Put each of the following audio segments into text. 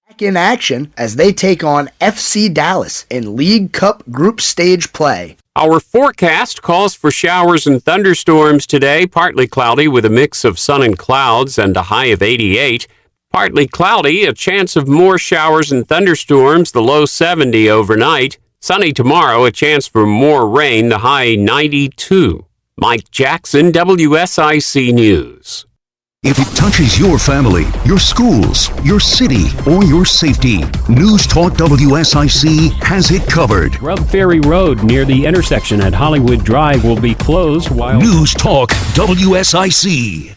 Back in action as they take on FC Dallas in League Cup group stage play. Our forecast calls for showers and thunderstorms today, partly cloudy with a mix of sun and clouds and a high of 88. Partly cloudy, a chance of more showers and thunderstorms, the low 70 overnight. Sunny tomorrow, a chance for more rain, the high 92. Mike Jackson, WSIC News. If it touches your family, your schools, your city, or your safety, News Talk WSIC has it covered. Grub Ferry Road near the intersection at Hollywood Drive will be closed while... News Talk WSIC.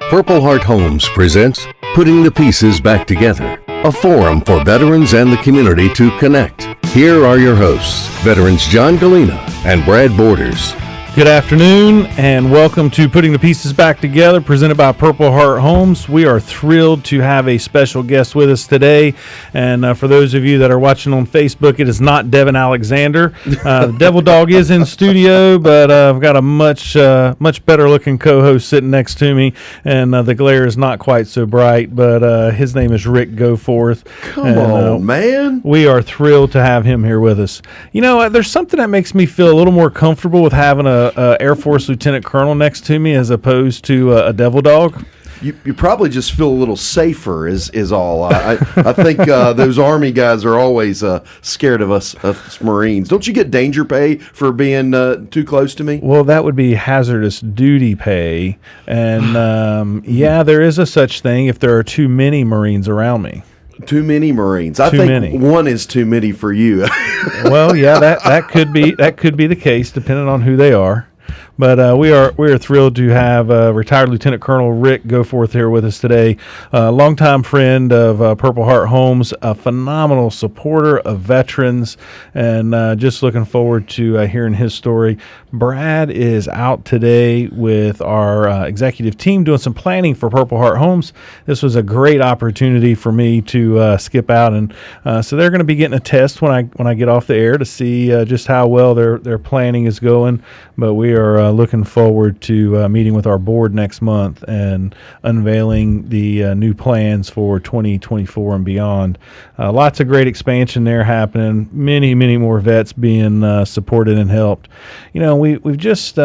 Purple Heart Homes presents Putting the Pieces Back Together, a forum for veterans and the community to connect. Here are your hosts, veterans John Gallina and Brad Borders. Good afternoon and welcome to Putting the Pieces Back Together, presented by Purple Heart Homes. We are thrilled to have a special guest with us today. And for those of you that are watching on Facebook, it is not Devin Alexander. The Devil Dog is in studio, but I've got a much better looking co-host sitting next to me. And the glare is not quite so bright, but his name is Rick Goforth. Come on, man. We are thrilled to have him here with us. You know, there's something that makes me feel a little more comfortable with having a Air Force Lieutenant Colonel next to me as opposed to a Devil Dog. You probably just feel a little safer is all. I think those Army guys are always scared of us Marines. Don't you get danger pay for being too close to me? Well, that would be hazardous duty pay. And yeah, there is a such thing if there are too many Marines around me. Too many Marines. I think one is too many for you. Well, yeah, that could be the case depending on who they are. But we are thrilled to have retired Lieutenant Colonel Rick Goforth here with us today. Longtime friend of Purple Heart Homes, a phenomenal supporter of veterans, and just looking forward to hearing his story. Brad is out today with our executive team doing some planning for Purple Heart Homes. This was a great opportunity for me to skip out, and so they're going to be getting a test when I get off the air to see just how well their planning is going. But we are looking forward to meeting with our board next month and unveiling the new plans for 2024 and beyond. Lots of great expansion there happening. Many more vets being supported and helped. You know, we've just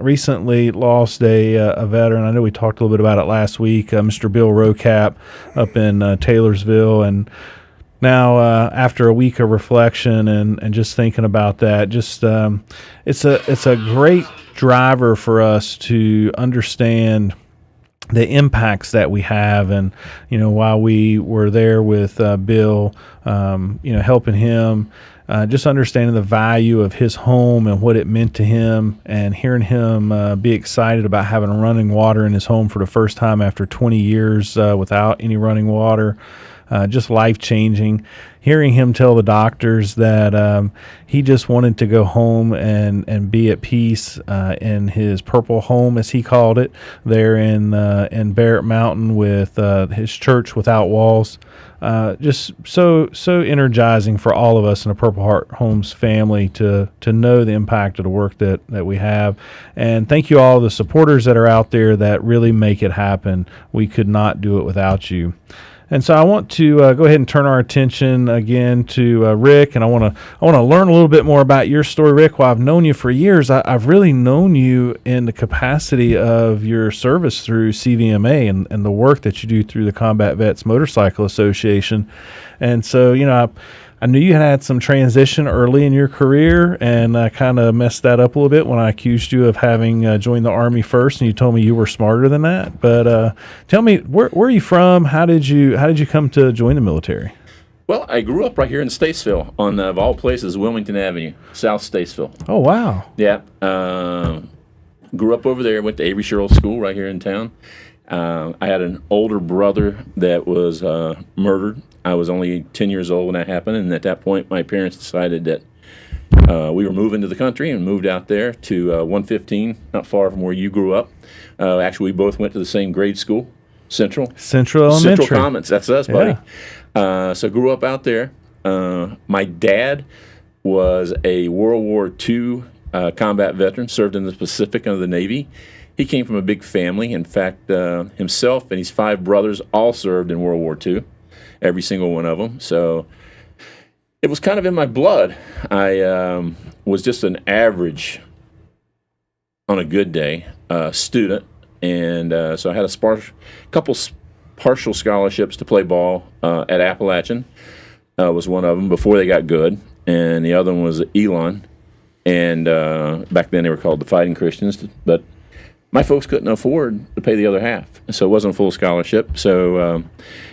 recently lost a veteran. I know we talked a little bit about it last week, Mr. Bill Rocap up in Taylorsville, and now, after a week of reflection and just thinking about that, just it's a great driver for us to understand the impacts that we have. And, you know, while we were there with Bill, helping him, just understanding the value of his home and what it meant to him, and hearing him be excited about having running water in his home for the first time after 20 years without any running water. Just life-changing. Hearing him tell the doctors that he just wanted to go home and be at peace in his purple home, as he called it, there in Barrett Mountain with his church without walls. Just so energizing for all of us in the Purple Heart Homes family to know the impact of the work that we have. And thank you all the supporters that are out there that really make it happen. We could not do it without you. And so I want to go ahead and turn our attention again to Rick, and I want to learn a little bit more about your story, Rick. While I've known you for years, I've really known you in the capacity of your service through CVMA and the work that you do through the Combat Vets Motorcycle Association. And so, you know, I knew you had some transition early in your career, and I kind of messed that up a little bit when I accused you of having joined the Army first, and you told me you were smarter than that. But tell me, where are you from? How did you come to join the military? Well, I grew up right here in Statesville, on of all places, Wilmington Avenue, South Statesville. Oh, wow. Yeah. Grew up over there, went to Avery Sherrill School right here in town. I had an older brother that was murdered. I was only 10 years old when that happened, and at that point, my parents decided that we were moving to the country and moved out there to 115, not far from where you grew up. Actually, we both went to the same grade school, Central Elementary. Central Commons, that's us, buddy. Yeah. So grew up out there. My dad was a World War II combat veteran, served in the Pacific under the Navy. He came from a big family. In fact, himself and his 5 brothers all served in World War II. every single one of them. So it was kind of in my blood. I was just an average, on a good day, student. And so I had a couple partial scholarships to play ball at Appalachian. Was one of them before they got good. And the other one was at Elon. And back then they were called the Fighting Christians. But my folks couldn't afford to pay the other half. So it wasn't a full scholarship. So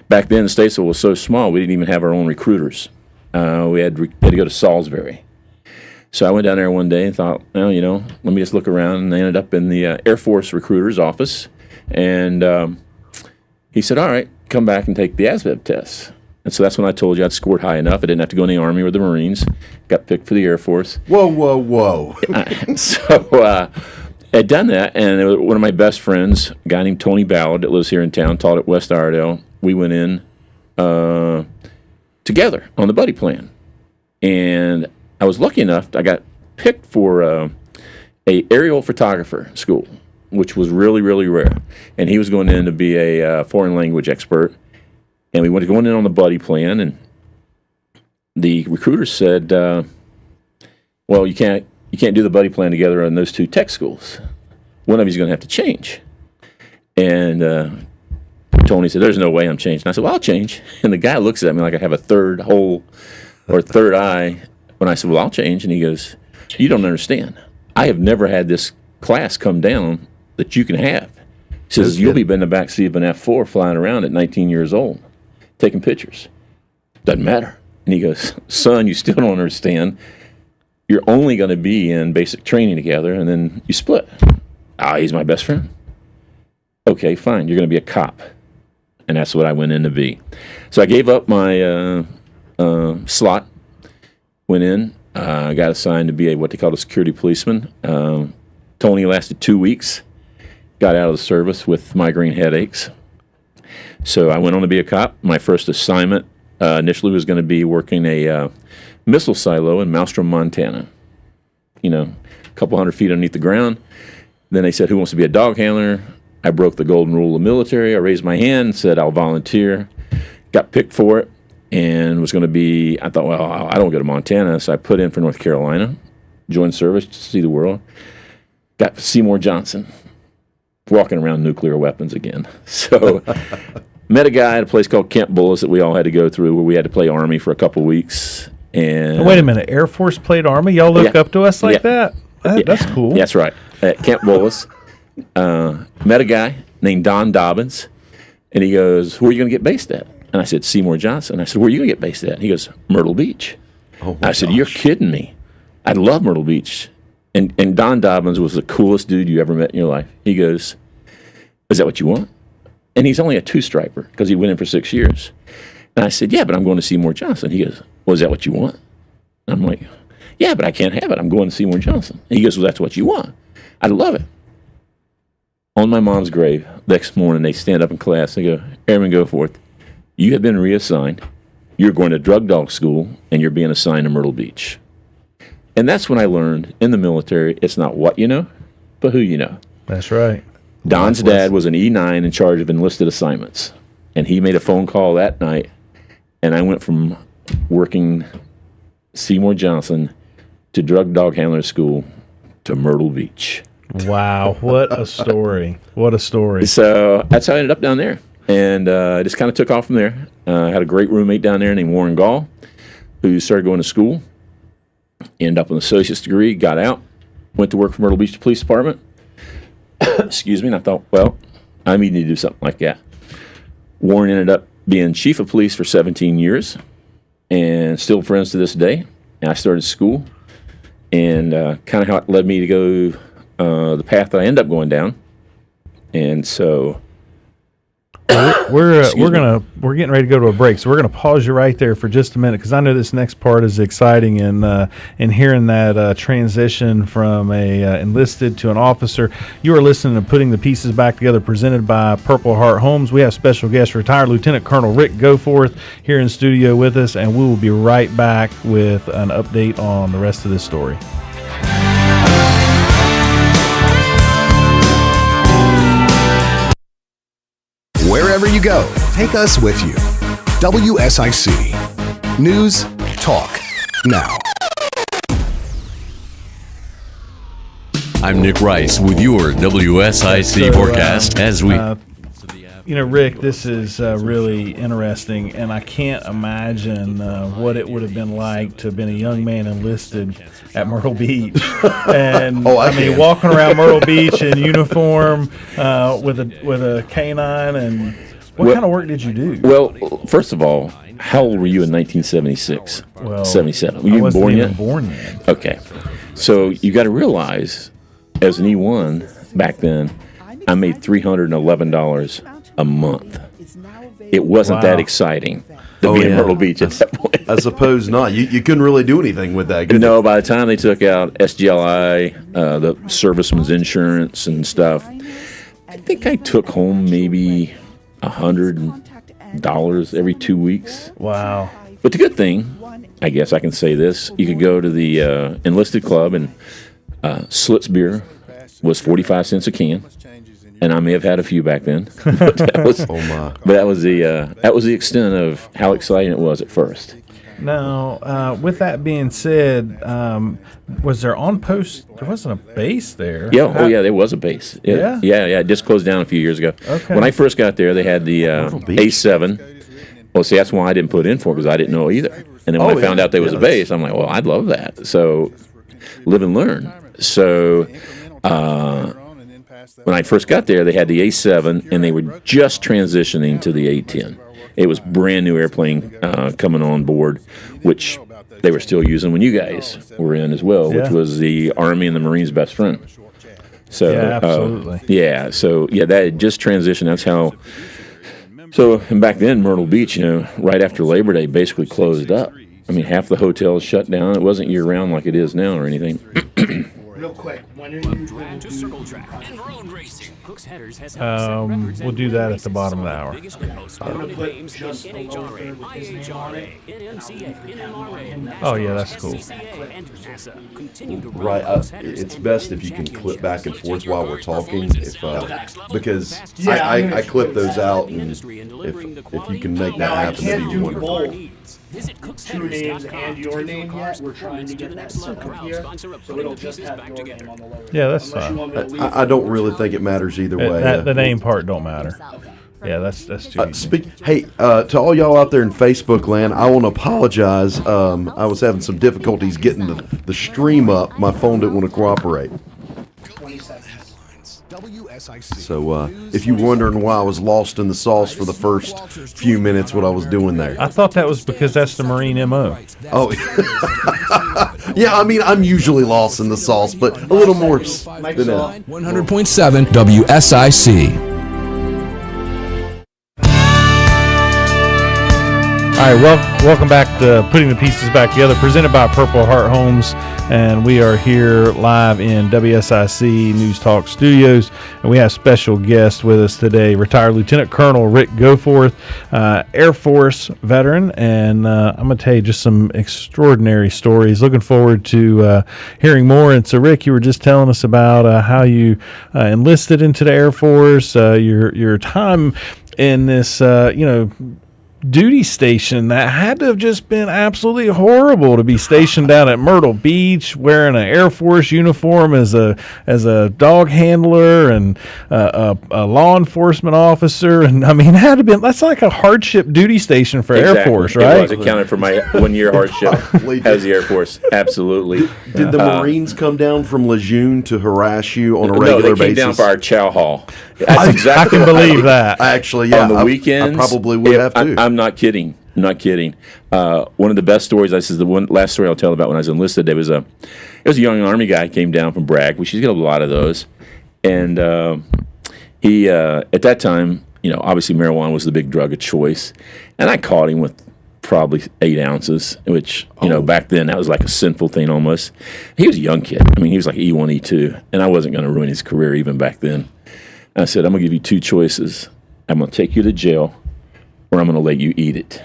back then Statesville was so small, we didn't even have our own recruiters. We had to go to Salisbury. So I went down there one day and thought, well, let me just look around. And I ended up in the Air Force recruiter's office. And he said, all right, come back and take the ASVAB test. And so that's when I told you I'd scored high enough. I didn't have to go in the Army or the Marines. Got picked for the Air Force. Whoa. So I'd done that. And one of my best friends, a guy named Tony Ballard that lives here in town, taught at West Iredell. We went in together on the buddy plan. And I was lucky enough, I got picked for a aerial photographer school, which was really, really rare. And he was going in to be a foreign language expert. And we went going in on the buddy plan, and the recruiter said, well, you can't do the buddy plan together on those two tech schools. One of you's going to have to change. And Tony said, there's no way I'm changing. I said, well, I'll change. And the guy looks at me like I have a third hole or third eye. When I said, well, I'll change, and he goes, you don't understand. I have never had this class come down that you can have. He says, you'll be in the backseat of an F4 flying around at 19 years old, taking pictures. Doesn't matter. And he goes, son, you still don't understand. You're only going to be in basic training together, and then you split. He's my best friend. Okay, fine. You're going to be a cop. And that's what I went in to be. So I gave up my slot. Went in, got assigned to be what they call a security policeman. Tony lasted 2 weeks, got out of the service with migraine headaches. So I went on to be a cop. My first assignment initially was going to be working a missile silo in Maelstrom, Montana. A couple hundred feet underneath the ground. Then they said, who wants to be a dog handler? I broke the golden rule of the military. I raised my hand, said I'll volunteer. Got picked for it. And was going to be, I thought, well, I don't go to Montana, so I put in for North Carolina, joined service to see the world. Got Seymour Johnson, walking around nuclear weapons again. So met a guy at a place called Camp Bullis that we all had to go through, where we had to play Army for a couple weeks. And wait a minute, Air Force played Army? Y'all look up to us like that? That's cool. That's right. At Camp Bullis, met a guy named Don Dobbins, and he goes, where are you going to get based at? And I said, Seymour Johnson. I said, where are you going to get based at? And he goes, Myrtle Beach. I said, you're kidding me. I love Myrtle Beach. And Don Dobbins was the coolest dude you ever met in your life. He goes, is that what you want? And he's only a two-striper because he went in for 6 years. And I said, yeah, but I'm going to Seymour Johnson. He goes, well, is that what you want? And I'm like, yeah, but I can't have it. I'm going to Seymour Johnson. And he goes, well, that's what you want. I love it. On my mom's grave, next morning, they stand up in class and go, Airman Goforth, you have been reassigned. You're going to drug dog school, and you're being assigned to Myrtle Beach. And that's when I learned in the military, it's not what you know, but who you know. That's right. Don's dad was an E9 in charge of enlisted assignments. And he made a phone call that night, and I went from working Seymour Johnson to drug dog handler school to Myrtle Beach. Wow, what a story. What a story. So that's how I ended up down there. And I just kind of took off from there. I had a great roommate down there named Warren Gall, who started going to school, ended up with an associate's degree, got out, went to work for Myrtle Beach Police Department. Excuse me. And I thought, well, I need to do something like that. Warren ended up being chief of police for 17 years and still friends to this day. And I started school, and kind of how it led me to go the path that I ended up going down. And so we're getting ready to go to a break, so we're gonna pause you right there for just a minute, because I know this next part is exciting, and hearing that transition from a enlisted to an officer. You are listening to Putting the Pieces Back Together, presented by Purple Heart Homes. We have special guest, retired Lieutenant Colonel Rick Goforth, here in studio with us, and we will be right back with an update on the rest of this story. Wherever you go, take us with you. WSIC. News, talk, now. I'm Nick Rice with your WSIC forecast as we... Rick, this is really interesting, and I can't imagine what it would have been like to have been a young man enlisted at Myrtle Beach. And I mean, walking around Myrtle Beach in uniform with a canine. And what kind of work did you do? Well, first of all, how old were you in 1976? Well, 77. Were you I wasn't born even yet? born yet. Okay. So you got to realize, as an E1 back then, I made $311 a month. It wasn't that exciting to be in Myrtle Beach at that point. I suppose not. You couldn't really do anything with that. No, by the time they took out SGLI, the serviceman's insurance and stuff, I think I took home maybe $100 every 2 weeks. Wow. But the good thing, I guess I can say this, you could go to the enlisted club, and Schlitz beer was 45 cents a can. And I may have had a few back then, but that was the extent of how exciting it was at first. Now, with that being said, was there on post? There wasn't a base there. Yeah, there was a base. Yeah. It just closed down a few years ago. Okay. When I first got there, they had the A7. Well, see, that's why I didn't put in for it, because I didn't know either. And then when I found out there was a base, I'm like, well, I'd love that. So, live and learn. So. When I first got there, they had the A7, and they were just transitioning to the A10. It was brand new airplane coming on board, which they were still using when you guys were in as well, which was the Army and the Marines' best friend. So, absolutely. That had just transitioned. That's how. So, and back then, Myrtle Beach, right after Labor Day, basically closed up. I mean, half the hotels shut down. It wasn't year-round like it is now or anything. Real quick, when are you going to circle track and road racing? We'll do that at the bottom of the hour. Oh yeah, that's cool. Right, it's best if you can clip back and forth while we're talking, because I clip those out, and if you can make that happen, that'd be wonderful. Two names and your name yet. We're trying to get that set up here, so it'll just have your name on the logo. Yeah, that's fine. I don't really think it matters either way. The name part don't matter. Yeah, that's too easy. To all y'all out there in Facebook land, I want to apologize. I was having some difficulties getting the stream up. My phone didn't want to cooperate. So if you're wondering why I was lost in the sauce for the first few minutes, what I was doing there. I thought that was because that's the Marine MO. Oh, yeah. I mean, I'm usually lost in the sauce, but a little more than that. 100.7 WSIC. All right, welcome back to Putting the Pieces Back Together, presented by Purple Heart Homes, and we are here live in WSIC News Talk Studios, and we have special guest with us today, retired Lieutenant Colonel Rick Goforth, Air Force veteran, and I'm going to tell you just some extraordinary stories. Looking forward to hearing more. And so, Rick, you were just telling us about how you enlisted into the Air Force, your time in this, duty station that had to have just been absolutely horrible to be stationed down at Myrtle Beach wearing an Air Force uniform as a dog handler and a law enforcement officer. And I mean, that's like a hardship duty station for Air Force, right? It counted for my 1 year hardship as the Air Force. Absolutely. Did the Marines come down from Lejeune to harass you on a regular basis? No, they came down for our chow hall. That's I exactly can believe that. Actually, yeah. On the weekends, I probably would have too. I'm not kidding. One of the best stories. This is the one last story I'll tell about when I was enlisted. There was a young Army guy came down from Bragg. We should get a lot of those, and he at that time, obviously marijuana was the big drug of choice, and I caught him with probably 8 ounces, which back then that was like a sinful thing almost. He was a young kid. I mean, he was like E1, E2, and I wasn't going to ruin his career even back then. I said, I'm going to give you 2 choices. I'm going to take you to jail, or I'm going to let you eat it.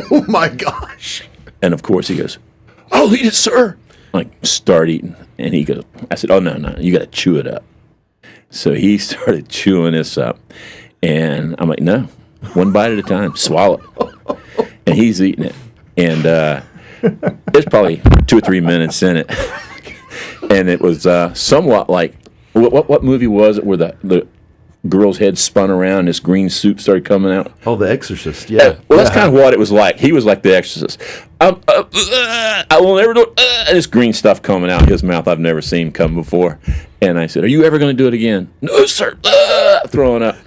Oh, my gosh. And, of course, he goes, I'll eat it, sir. I'm like, start eating. And he goes, I said, oh, no, you got to chew it up. So he started chewing this up. And I'm like, no, one bite at a time. Swallow it. and he's eating it. And there's probably 2 or 3 minutes in it. And it was somewhat like, what movie was it where the girl's head spun around and this green soup started coming out? Oh, The Exorcist, yeah. Well, that's kind of what it was like. He was like The Exorcist. I will never do it. This green stuff coming out his mouth I've never seen come before. And I said, are you ever going to do it again? No, sir. Throwing up.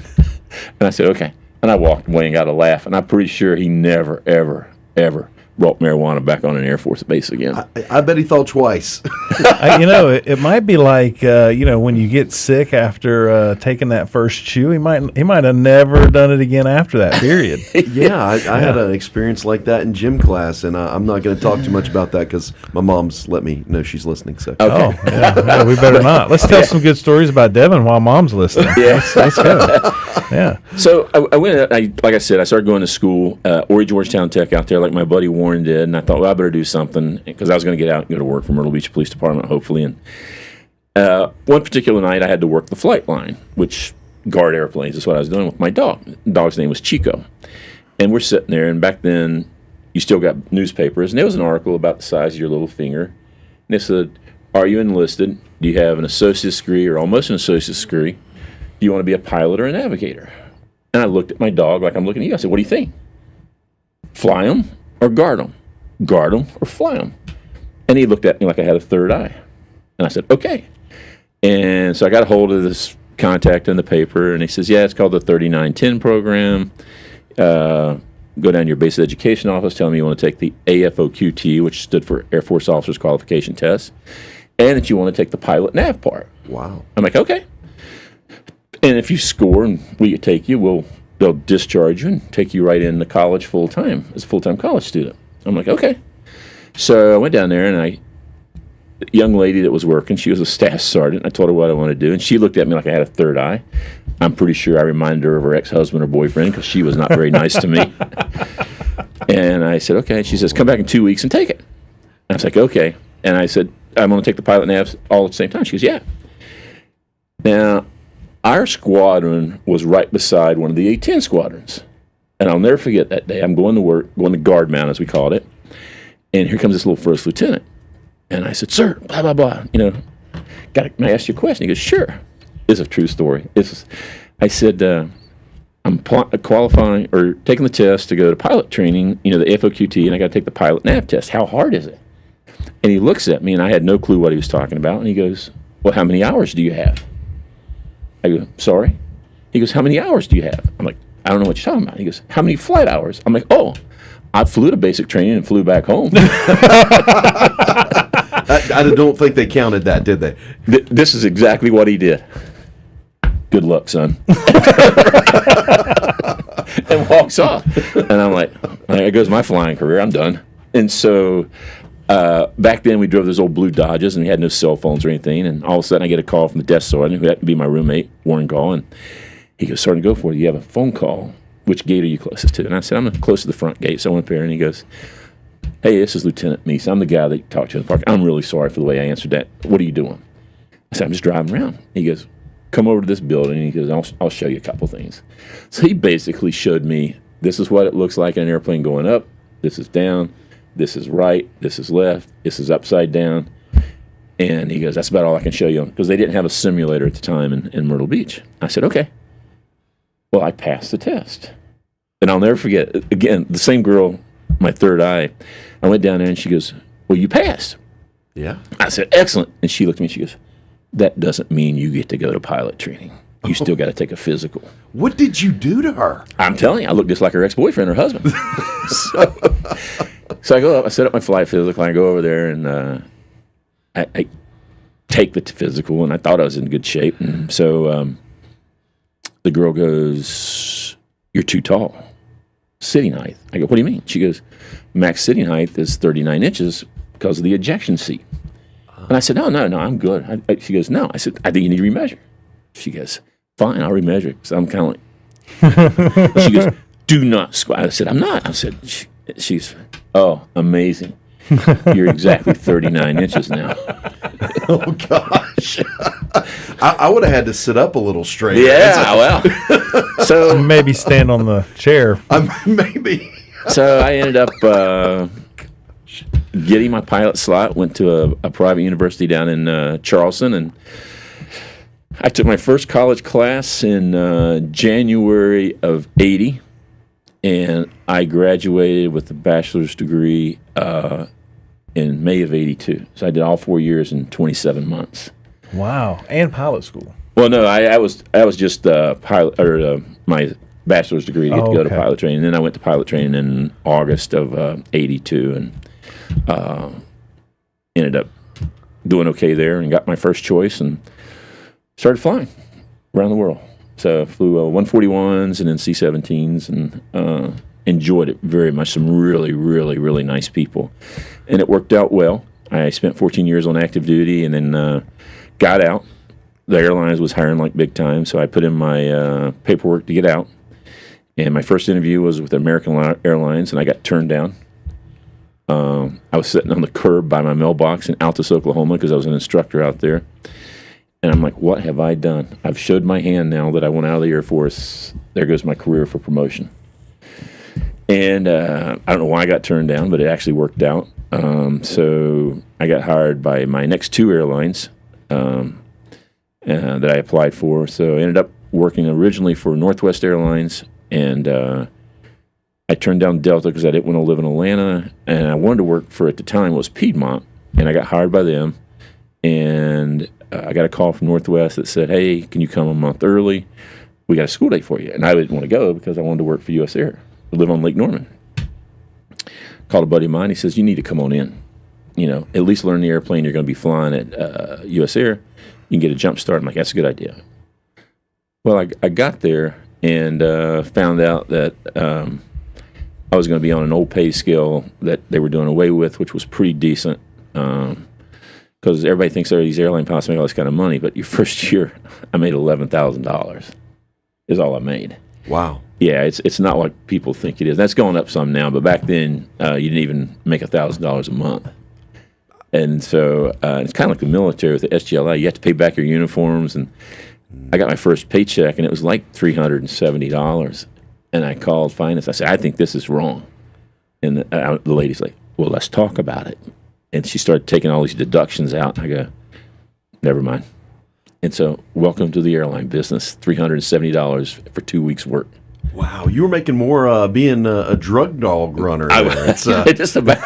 And I said, okay. And I walked away and got a laugh. And I'm pretty sure he never, ever, ever brought marijuana back on an Air Force base again. I bet he thought twice. It might be like when you get sick after taking that first chew, he might have never done it again after that period. Yeah, I had an experience like that in gym class, and I'm not going to talk too much about that because my mom's let me know she's listening. So Oh, yeah, we better not. Let's tell some good stories about Devin while Mom's listening. Yeah. Let's go. Yeah. So I went. Like I said, I started going to school, Horry Georgetown Tech out there, like my buddy Warren did, and I thought, well, I better do something because I was going to get out and go to work for Myrtle Beach Police Department, hopefully. And one particular night, I had to work the flight line, which guard airplanes is what I was doing with my dog. The dog's name was Chico, and we're sitting there. And back then, you still got newspapers, and there was an article about the size of your little finger, and it said, "Are you enlisted? Do you have an associate's degree or almost an associate's degree? Do you want to be a pilot or a navigator?" And I looked at my dog like I'm looking at you. I said, what do you think? Fly them or guard them? Guard them or fly them? And he looked at me like I had a third eye. And I said, okay. And so I got a hold of this contact in the paper, and he says, yeah, it's called the 3910 program. Go down to your basic education office, tell them you want to take the AFOQT, which stood for Air Force Officers Qualification Test, and that you want to take the pilot nav part. Wow. I'm like, okay. And if you score and we take you, they'll discharge you and take you right into college full time as a full-time college student. I'm like, okay. So I went down there, and the young lady that was working, she was a staff sergeant. I told her what I wanted to do, and she looked at me like I had a third eye. I'm pretty sure I reminded her of her ex-husband or boyfriend because she was not very nice to me. And I said, okay. She says, come back in 2 weeks and take it. And I was like, okay. And I said, I'm going to take the pilot navs all at the same time. She goes, yeah. Now, our squadron was right beside one of the A-10 squadrons. And I'll never forget that day. I'm going to work, going to guard mount, as we called it. And here comes this little first lieutenant. And I said, sir, blah, blah, blah. Can I ask you a question? He goes, sure. This is a true story. I said, I'm qualifying or taking the test to go to pilot training, the FOQT, and I got to take the pilot nav test. How hard is it? And he looks at me, and I had no clue what he was talking about. And he goes, well, how many hours do you have? I go, sorry? He goes, how many hours do you have? I'm like, I don't know what you're talking about. He goes, how many flight hours? I'm like, oh, I flew to basic training and flew back home. I don't think they counted that, did they? This is exactly what he did. Good luck, son. And walks off. And I'm like, there goes my flying career. I'm done. And so back then we drove those old blue Dodges, and we had no cell phones or anything. And all of a sudden I get a call from the desk sergeant, who happened to be my roommate, Warren Gall, and he goes, Sergeant Goforth, you have a phone call. Which gate are you closest to? And I said, I'm close to the front gate. So I went up there, and he goes, hey, this is Lieutenant Meese. I'm the guy that you talked to in the park. I'm really sorry for the way I answered that. What are you doing? I said, I'm just driving around. He goes, come over to this building. And he goes, I'll show you a couple things. So he basically showed me, this is what it looks like in an airplane going up. This is down. This is right. This is left. This is upside down. And he goes, that's about all I can show you. Because they didn't have a simulator at the time in Myrtle Beach. I said, okay. Well, I passed the test. And I'll never forget, again, the same girl, my third eye, I went down there, and she goes, well, you passed. Yeah. I said, excellent. And she looked at me, and she goes, that doesn't mean you get to go to pilot training. You still got to take a physical. What did you do to her? I'm telling you, I look just like her ex-boyfriend, her husband. So I go up, I set up my flight physical, and I go over there, and I take the physical, and I thought I was in good shape. And so the girl goes, you're too tall. Sitting height. I go, what do you mean? She goes, max sitting height is 39 inches because of the ejection seat. And I said, no, I'm good. She goes, no. I said, I think you need to remeasure. She goes, fine, I'll remeasure. So I'm kind of like, she goes, do not squat. I said, I'm not. I said, she's, oh, amazing. You're exactly 39 inches now. Oh, gosh. I would have had to sit up a little straighter. Yeah, well. So maybe stand on the chair. Maybe. So I ended up getting my pilot slot, went to a private university down in Charleston, and I took my first college class in January of 80, and I graduated with a bachelor's degree in May of 82. So I did all 4 years in 27 months. Wow. And pilot school. Well, no, I was just pilot, or my bachelor's degree to get to go to pilot training. And then I went to pilot training in August of 82 and ended up doing okay there and got my first choice and started flying around the world. So I flew 141s and then C-17s and enjoyed it very much. Some really, really, really nice people. And it worked out well. I spent 14 years on active duty and then got out. The airlines was hiring like big time, so I put in my paperwork to get out. And my first interview was with American Airlines, and I got turned down. I was sitting on the curb by my mailbox in Altus, Oklahoma, because I was an instructor out there. And I'm like, what have I done? I've showed my hand now that I went out of the Air Force. There goes my career for promotion. And I don't know why I got turned down, but it actually worked out. So I got hired by my next two airlines that I applied for. So I ended up working originally for Northwest Airlines, and I turned down Delta because I didn't want to live in Atlanta, and I wanted to work for, at the time, was Piedmont, and I got hired by them, and I got a call from Northwest that said, hey, can you come a month early? We got a school day for you. And I didn't want to go because I wanted to work for U.S. Air. I live on Lake Norman. Called a buddy of mine. He says, you need to come on in. You know, at least learn the airplane you're going to be flying at U.S. Air. You can get a jump start. I'm like, that's a good idea. Well, I got there and found out that I was going to be on an old pay scale that they were doing away with, which was pretty decent. Because everybody thinks these airline pilots make all this kind of money, but your first year, I made $11,000 is all I made. Wow. Yeah, it's not like people think it is. That's going up some now, but back then, you didn't even make $1,000 a month. And so it's kind of like the military with the SGLI. You have to pay back your uniforms. And I got my first paycheck, and it was like $370. And I called finance. I said, I think this is wrong. And the lady's like, well, let's talk about it. And she started taking all these deductions out. And I go, never mind. And so, welcome to the airline business. $370 for 2 weeks' work. Wow, you were making more being a drug dog runner. It's just about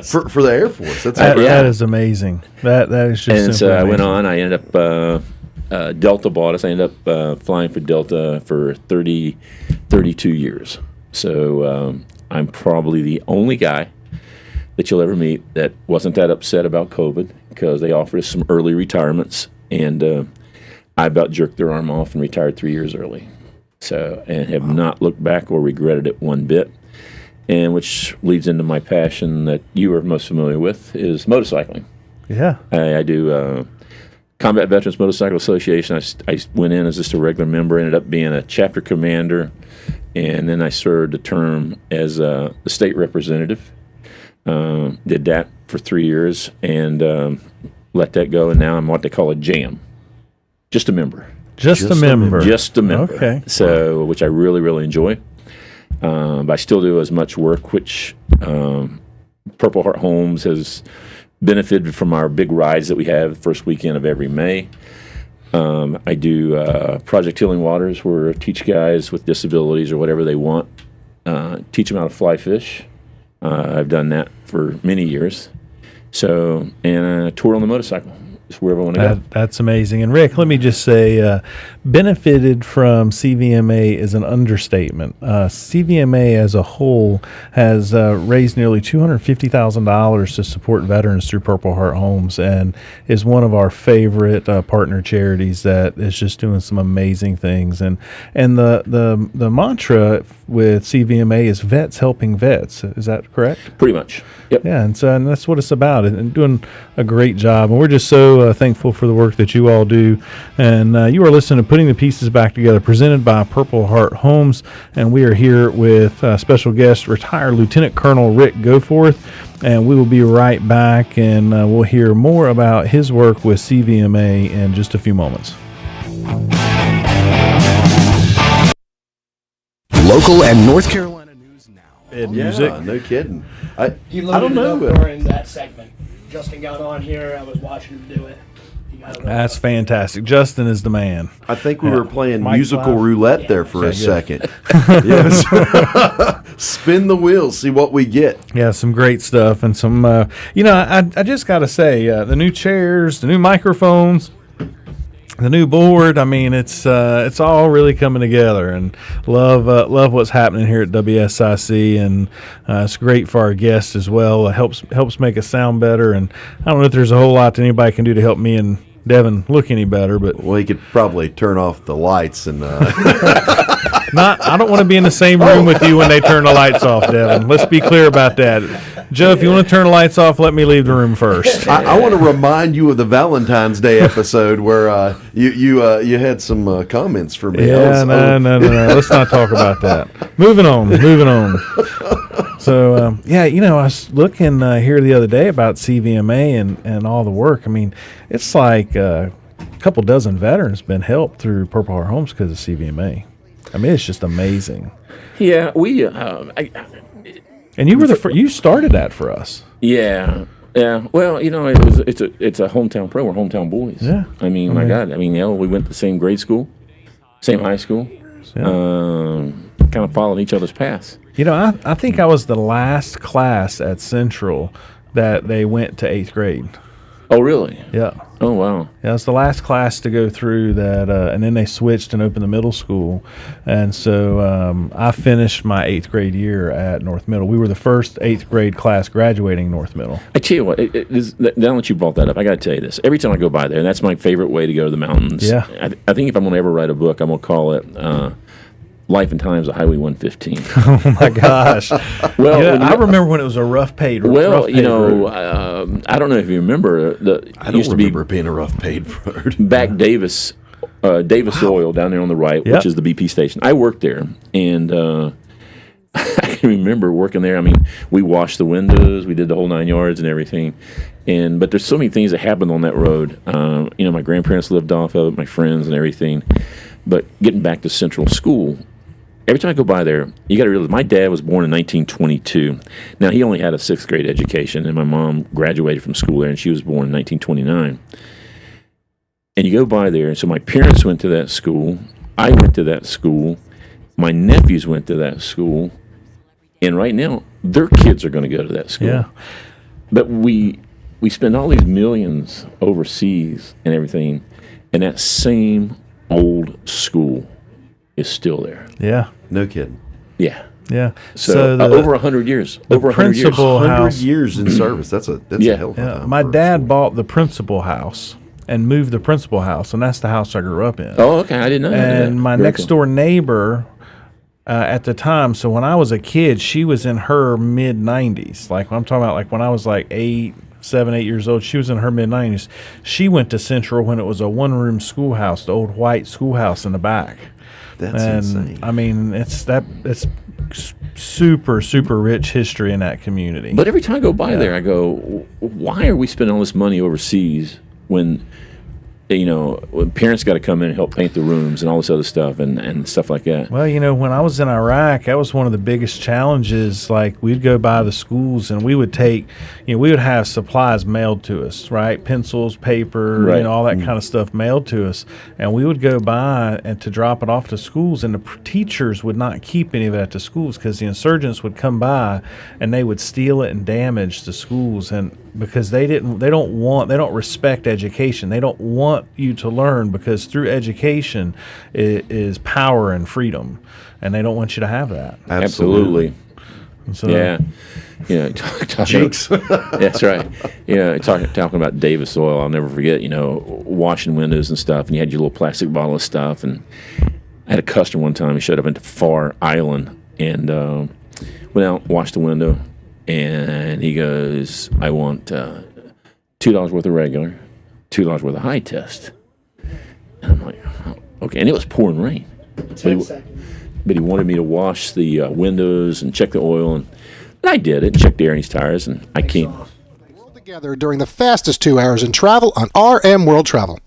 for the Air Force. That is amazing. That is just. And so amazing. I went on. I ended up Delta bought us. I ended up flying for Delta for 32 years. So I'm probably the only guy that you'll ever meet that wasn't that upset about COVID, because they offered us some early retirements, and I about jerked their arm off and retired 3 years early. So, and have not looked back or regretted it one bit. And which leads into my passion that you are most familiar with, is motorcycling. Yeah. I do Combat Veterans Motorcycle Association. I went in as just a regular member, ended up being a chapter commander, and then I served a term as the state representative. Did that for 3 years and let that go, and now I'm what they call a JAM, just a member. Just a member. Just a member. Okay. So, which I really, really enjoy. But I still do as much work, which Purple Heart Homes has benefited from our big rides that we have the first weekend of every May. I do Project Healing Waters, where I teach guys with disabilities or whatever they want, teach them how to fly fish. I've done that for many years. So, and I tour on the motorcycle. Wherever I want to go. That's amazing. And Rick, let me just say, benefited from CVMA is an understatement. CVMA as a whole has raised nearly $250,000 to support veterans through Purple Heart Homes, and is one of our favorite partner charities that is just doing some amazing things. And the mantra with CVMA is vets helping vets. Is that correct? Pretty much. Yep. Yeah, and that's what it's about, and doing a great job. And we're just so thankful for the work that you all do. And you are listening to Putting the Pieces Back Together, presented by Purple Heart Homes. And we are here with special guest, retired Lieutenant Colonel Rick Goforth. And we will be right back, and we'll hear more about his work with CVMA in just a few moments. Local and North Carolina news now. music. No kidding. He I loaded don't know. it up during that segment. Justin got on here. I was watching him do it. He got it That's fantastic. Justin is the man. I think we were playing Mike musical Live. roulette there for a second. Yes. Spin the wheel, see what we get. Yeah, some great stuff and some. I just got to say, the new chairs, the new microphones, the new board. I mean, it's all really coming together, and love what's happening here at WSIC, and it's great for our guests as well. It helps make us sound better, and I don't know if there's a whole lot that anybody can do to help me and Devin look any better, but Well, he could probably turn off the lights and. I don't want to be in the same room with you when they turn the lights off, Devin. Let's be clear about that. Joe, if you want to turn the lights off, let me leave the room first. I want to remind you of the Valentine's Day episode where you had some comments for me. Yeah, no. Let's not talk about that. Moving on. So, I was looking here the other day about CVMA and all the work. I mean, it's like a couple dozen veterans been helped through Purple Heart Homes because of CVMA. I mean, it's just amazing. Yeah, we. And you were you started that for us. Yeah. Well, it's a hometown pro. We're hometown boys. Yeah. I mean, my God. I mean, we went to the same grade school, same high school. Yeah. Kind of followed each other's paths. I think I was the last class at Central that they went to 8th grade. Oh, really? Yeah. Oh, wow. Yeah, it was the last class to go through that, and then they switched and opened the middle school. And so I finished my 8th grade year at North Middle. We were the first 8th grade class graduating North Middle. I tell you what, now that you brought that up, I got to tell you this. Every time I go by there, and that's my favorite way to go to the mountains. Yeah. I think if I'm going to ever write a book, I'm going to call it Life and Times of Highway 115. Oh, my gosh. Well, I remember when it was a rough paid road. Well, I don't know if you remember. I don't remember being a rough paid road. Back Davis Oil down there on the right, which is the BP station. I worked there, and I can remember working there. I mean, we washed the windows, we did the whole 9 yards and everything. But there's so many things that happened on that road. My grandparents lived off of it, my friends and everything. But getting back to Central School, every time I go by there, you got to realize my dad was born in 1922. Now, he only had a 6th grade education, and my mom graduated from school there, and she was born in 1929. And you go by there, so my parents went to that school, I went to that school, my nephews went to that school, and right now, their kids are going to go to that school. Yeah. But we spend all these millions overseas and everything, and that same old school is still there. Yeah. No kidding. Yeah. So over 100 years. Over 100 years. 100 years in service. That's a hell of a time. My dad bought the principal house and moved the principal house, and that's the house I grew up in. Oh, okay. I didn't know that. And my next door neighbor at the time, so when I was a kid, she was in her mid-90s. Like, I'm talking about like when I was like 7, 8 years old, she was in her mid-90s. She went to Central when it was a one-room schoolhouse, the old white schoolhouse in the back. That's insane. I mean, it's super, super rich history in that community. But every time I go by there, I go, why are we spending all this money overseas when parents got to come in and help paint the rooms and all this other stuff and stuff like that? Well, when I was in Iraq, that was one of the biggest challenges. Like, we'd go by the schools and we would take, we would have supplies mailed to us, right? Pencils, paper, right. All that kind of stuff mailed to us. And we would go by and to drop it off to schools, and the teachers would not keep any of it at the schools because the insurgents would come by and they would steal it and damage the schools. And because they don't respect education. They don't want you to learn, because through education is power and freedom, and they don't want you to have that. Absolutely. So, yeah. Jinx. That's right. Talking about Davis Oil, I'll never forget, washing windows and stuff, and you had your little plastic bottle of stuff, and I had a customer one time, he showed up into Far Island, and went out, washed the window, and he goes, I want $2 worth of regular, $2 worth of high test. And I'm like, oh, okay. And it was pouring rain. 10 seconds. But he wanted me to wash the windows and check the oil. And I did it, checked the air in his tires, and I came. Together during the fastest 2 hours in travel on RM World Travel.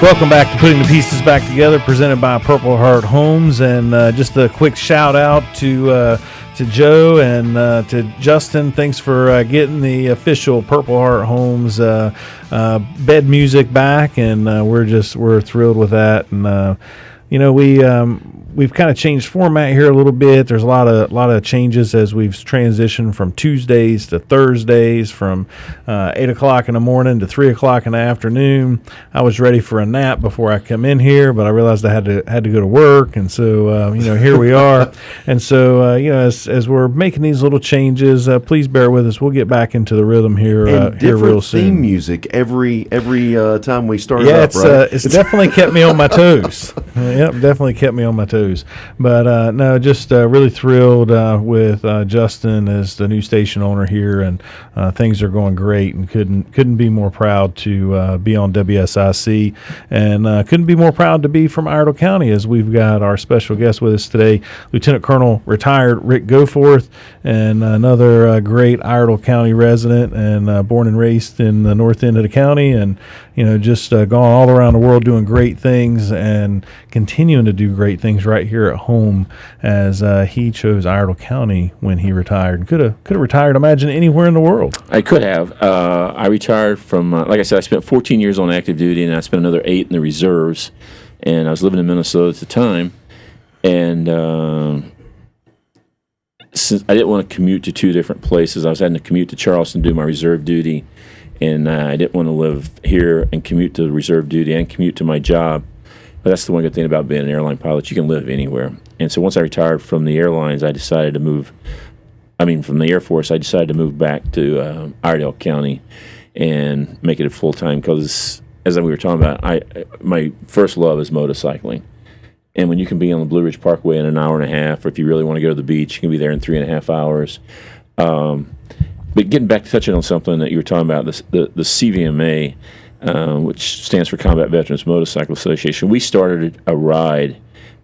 Welcome back to Putting the Pieces Back Together, presented by Purple Heart Homes. And just a quick shout out to Joe and to Justin. Thanks for getting the official Purple Heart Homes bed music back, and we're thrilled with that. And we've kind of changed format here a little bit. There's a lot of changes as we've transitioned from Tuesdays to Thursdays, from 8 o'clock in the morning to 3 o'clock in the afternoon. I was ready for a nap before I come in here, but I realized I had to go to work, and so here we are. And so as we're making these little changes, please bear with us. We'll get back into the rhythm here here real soon. Theme music every time we start. Yeah, up, right? It's definitely kept me on my toes. Yep, definitely kept me on my toes. But no, just really thrilled with Justin as the new station owner here, and things are going great, and couldn't be more proud to be on WSIC, and couldn't be more proud to be from Iredell County, as we've got our special guest with us today, Lieutenant Colonel retired Rick Goforth, and another great Iredell County resident, and born and raised in the north end of the county, and just gone all around the world doing great things and continuing to do great things right here at home, as he chose Iredell County when he retired. Could have retired, imagine, anywhere in the world. I could have. I retired from, like I said, I spent 14 years on active duty, and I spent another 8 in the reserves. And I was living in Minnesota at the time, and since I didn't want to commute to 2 different places, I was having to commute to Charleston to do my reserve duty, and I didn't want to live here and commute to reserve duty and commute to my job. But that's the one good thing about being an airline pilot. You can live anywhere. And so once I retired from the airlines, I decided to move. From the Air Force, I decided to move back to Iredell County and make it a full-time, because, as we were talking about, my first love is motorcycling. And when you can be on the Blue Ridge Parkway in an hour and a half, or if you really want to go to the beach, you can be there in 3.5 hours. But getting back to touching on something that you were talking about, the CVMA, which stands for Combat Veterans Motorcycle Association. We started a ride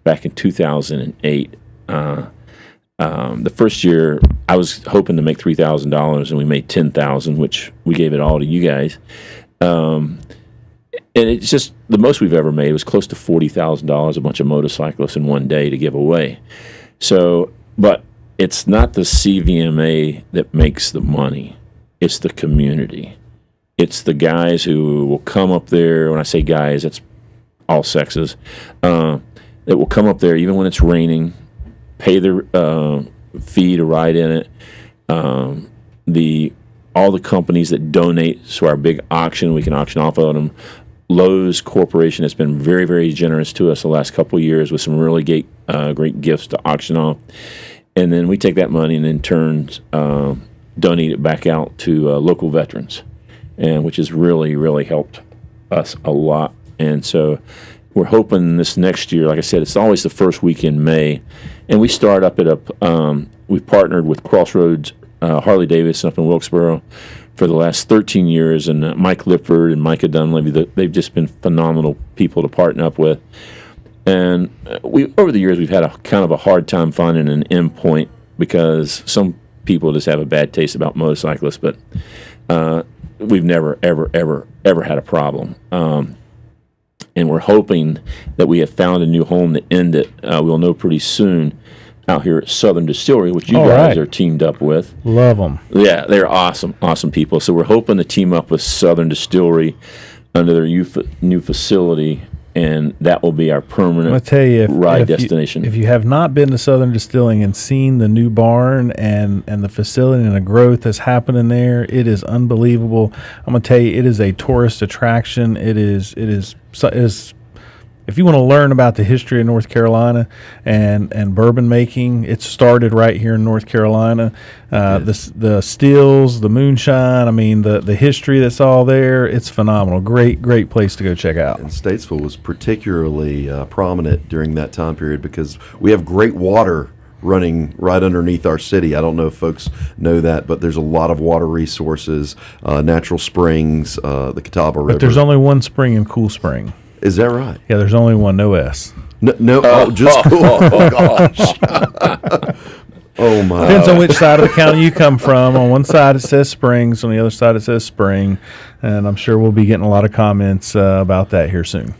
back in 2008. The first year, I was hoping to make $3,000, and we made $10,000, which we gave it all to you guys. And it's just the most we've ever made was close to $40,000, a bunch of motorcyclists in one day to give away. So, but it's not the CVMA that makes the money. It's the community. It's the guys who will come up there. When I say guys, it's all sexes. That will come up there even when it's raining, pay their fee to ride in it. All the companies that donate to our big auction, we can auction off of them. Lowe's Corporation has been very, very generous to us the last couple of years with some really great gifts to auction off. And then we take that money and in turn donate it back out to local veterans, and which has really, really helped us a lot. And so we're hoping this next year, like I said, it's always the first week in May, and we start up at we've partnered with Crossroads Harley Davidson up in Wilkesboro for the last 13 years, and Mike Lipford and Micah Dunleavy, they've just been phenomenal people to partner up with. And over the years, we've had a kind of a hard time finding an endpoint, because some people just have a bad taste about motorcyclists, but we've never, ever, ever, ever had a problem. And we're hoping that we have found a new home to end it. We'll know pretty soon out here at Southern Distillery, which you guys are teamed up with. Love them. Yeah, they're awesome people. So we're hoping to team up with Southern Distillery under their new facility, and that will be our permanent ride destination. If you have not been to Southern Distilling and seen the new barn and the facility and the growth that's happening there, it is unbelievable. I'm going to tell you, it is a tourist attraction. It is. If you want to learn about the history of North Carolina and bourbon making, it started right here in North Carolina. The stills, the moonshine, I mean, the history that's all there, it's phenomenal. Great place to go check out. And Statesville was particularly prominent during that time period because we have great water running right underneath our city. I don't know if folks know that, but there's a lot of water resources, natural springs, the Catawba River. But there's only one spring in Cool Spring. Is that right? Yeah, there's only one, no S. No, just Cool. Oh, gosh. Oh, my. Depends on which side of the county you come from. On one side it says Springs, on the other side it says Spring, and I'm sure we'll be getting a lot of comments about that here soon.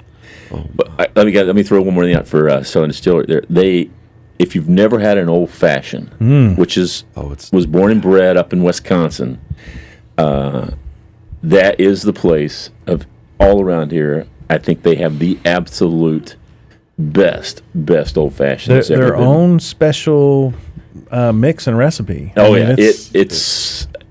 But let me throw one more thing out for Southern Distillery. If you've never had an old fashioned, which was born and bred up in Wisconsin, that is the place of all around here. I think they have the absolute best old fashioned. Their own special mix and recipe.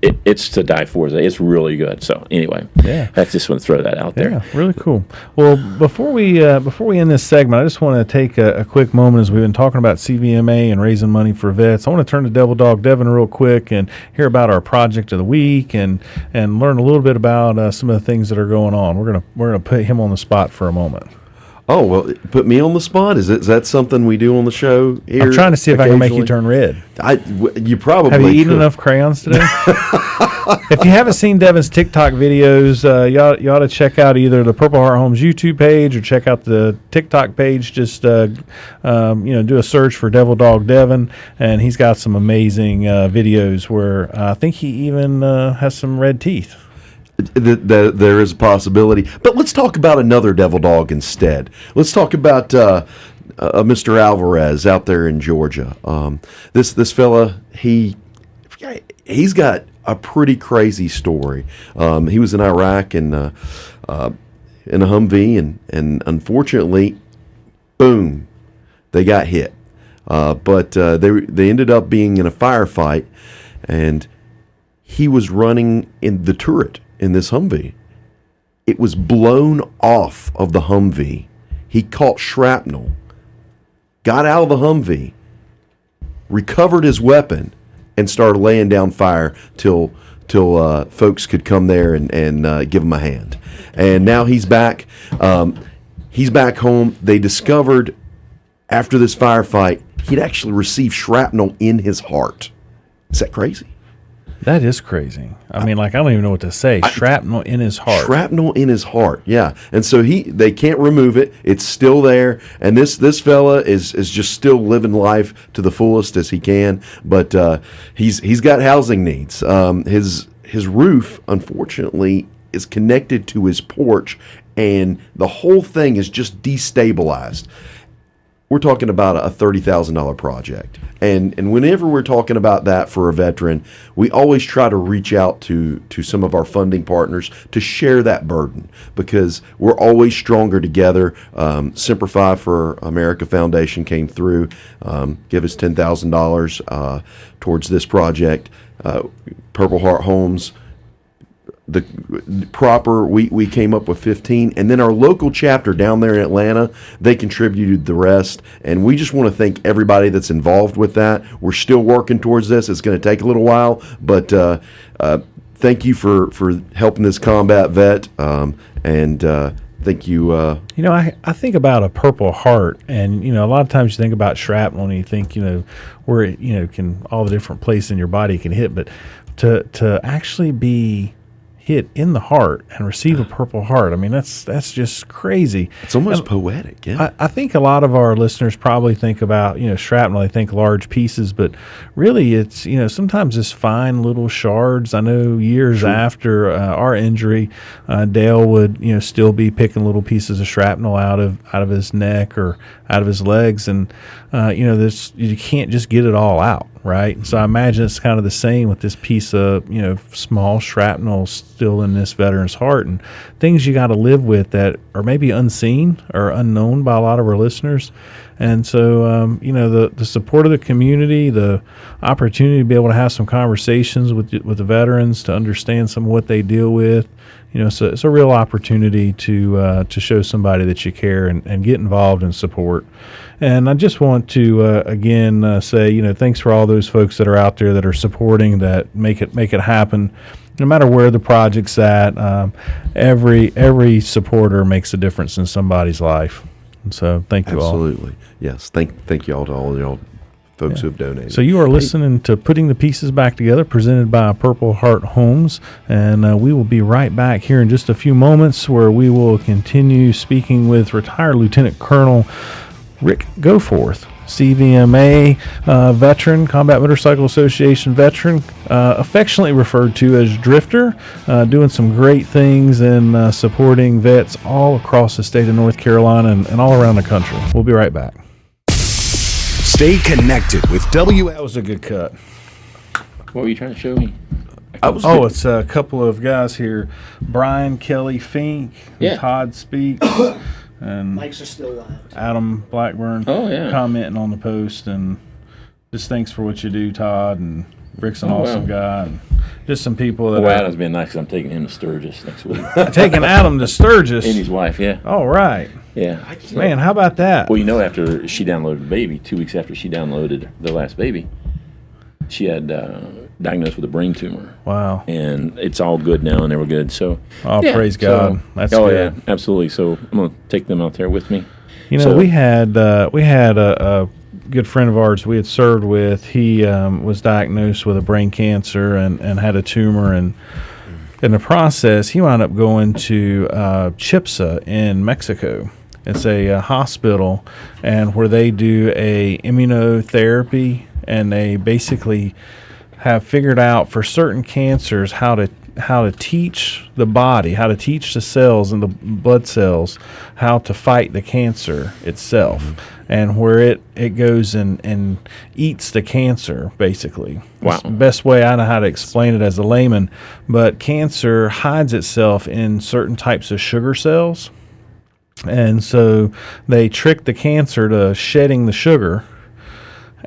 It's to die for. It's really good. So anyway, I just want to throw that out there. Yeah, really cool. Well, before we end this segment, I just want to take a quick moment as we've been talking about CVMA and raising money for vets. I want to turn to Devil Dog Devin real quick and hear about our project of the week and learn a little bit about some of the things that are going on. We're gonna put him on the spot for a moment. Oh, well, put me on the spot. Is that something we do on the show here? I'm trying to see if I can make you turn red. You probably have you eaten could. enough crayons today? If you haven't seen Devin's TikTok videos, you ought to check out either the Purple Heart Homes YouTube page or check out the TikTok page. Just do a search for Devil Dog Devin, and he's got some amazing videos where I think he even has some red teeth. There is a possibility. But let's talk about another devil dog instead. Let's talk about Mr. Alvarez out there in Georgia. This fella, he's got a pretty crazy story. He was in Iraq and in a Humvee, and unfortunately, boom, they got hit. But they ended up being in a firefight, and he was running in the turret in this Humvee. It was blown off of the Humvee. He caught shrapnel, got out of the Humvee, recovered his weapon, and started laying down fire till folks could come there and give him a hand. And now he's back. He's back home. They discovered after this firefight he'd actually received shrapnel in his heart. Is that crazy? That is crazy. I mean, I don't even know what to say. Shrapnel in his heart. Shrapnel in his heart, yeah. And so they can't remove it. It's still there. And this fella is just still living life to the fullest as he can. But he's got housing needs. His roof, unfortunately, is connected to his porch, and the whole thing is just destabilized. We're talking about a $30,000 project. And whenever we're talking about that for a veteran, we always try to reach out to some of our funding partners to share that burden, because we're always stronger together. Simplify for America Foundation came through, give us $10,000 towards this project. Purple Heart Homes, the proper, we came up with 15, and then our local chapter down there in Atlanta, they contributed the rest. And we just want to thank everybody that's involved with that. We're still working towards this. It's going to take a little while, but thank you for helping this combat vet, and thank you. I think about a Purple Heart, and a lot of times you think about shrapnel and you think where it can, all the different places in your body can hit, but to actually be hit in the heart and receive a Purple Heart, I mean, that's just crazy. It's almost poetic, yeah. I think a lot of our listeners probably think about shrapnel, they think large pieces, but really it's sometimes it's fine little shards. I know years after our injury, Dale would still be picking little pieces of shrapnel out of his neck or out of his legs, and this, you can't just get it all out, right? So I imagine it's kind of the same with this piece of small shrapnel still in this veteran's heart, and things you got to live with that are maybe unseen or unknown by a lot of our listeners. And so the support of the community, the opportunity to be able to have some conversations with the veterans to understand some of what they deal with, so it's a real opportunity to show somebody that you care and get involved and support. And I just want to again say thanks for all those folks that are out there that are supporting, that make it happen, no matter where the project's at. Every supporter makes a difference in somebody's life. And so thank you all. Absolutely, yes. Thank you all to all y'all folks who have donated. So you are listening to Putting the Pieces Back Together, presented by Purple Heart Homes, and we will be right back here in just a few moments, where we will continue speaking with retired Lieutenant Colonel Rick Goforth CVMA veteran, Combat Motorcycle Association veteran, affectionately referred to as Drifter, doing some great things in supporting vets all across the state of North Carolina and all around the country. We'll be right back. Stay connected with That was a good cut. What were you trying to show me? It's a couple of guys here, Brian Kelly Fink, and Todd Speaks, and Mics are still live. Adam Blackburn yeah. commenting on the post, and just thanks for what you do, Todd, and Rick's an awesome guy, and just some people that Adam's been nice 'cause I'm taking him to Sturgis next week. Taking Adam to Sturgis. And his wife, yeah. All right. Yeah. Man, how about that? Well, after she downloaded the baby, 2 weeks after she downloaded the last baby, she had diagnosed with a brain tumor. Wow. And it's all good now, and they were good. So, praise God. That's good. Yeah, absolutely. So I'm going to take them out there with me. We had a good friend of ours we had served with. He was diagnosed with a brain cancer and had a tumor, and in the process, he wound up going to CHIPSA in Mexico. It's a hospital, and where they do a immunotherapy, and they basically have figured out for certain cancers how to teach the body, how to teach the cells and the blood cells how to fight the cancer itself, and where it goes and eats the cancer, basically. Wow. It's the best way I know how to explain it as a layman, but cancer hides itself in certain types of sugar cells, and so they trick the cancer to shedding the sugar.